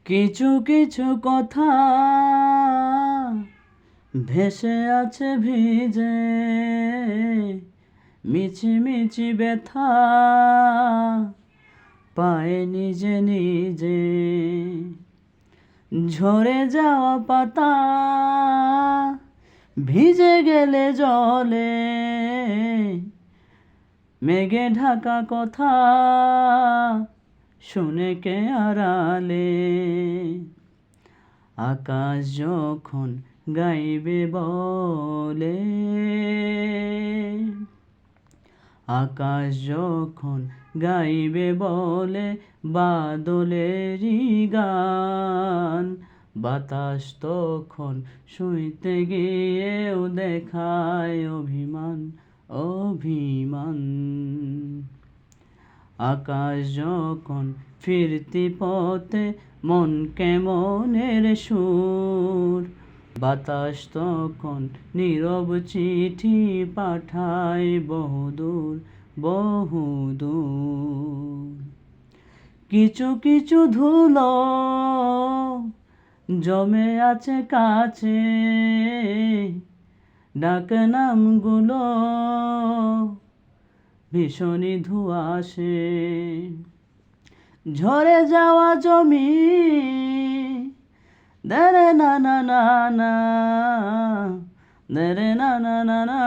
কিছু কিছু কথা ভেসে আছে ভিজে, মিছি মিছি ব্যথা পায় নিজে নিজে। ঝরে যাওয়া পাতা ভিজে গেলে জলে, মেঘে ঢাকা কথা শুনে কে আড়ালে। আকাশ যখন গাইবে বলে, আকাশ যখন গাইবে বলে বাদলেরই গান, বাতাস তখন শুইতে গিয়েও দেখায় অভিমান অভিমান। আকাশ যখন ফিরতি পথে মন কেমনের সুর, বাতাস তখন নীরব চিঠি পাঠায় বহুদূর বহুদূর। কিছু কিছু ধুলো জমে আছে কাছে, ডাক নামগুলো ভীষণই ধোঁয়াশে। ঝরে যাওয়া জমি দেরে না না না না, দেরে না না না না।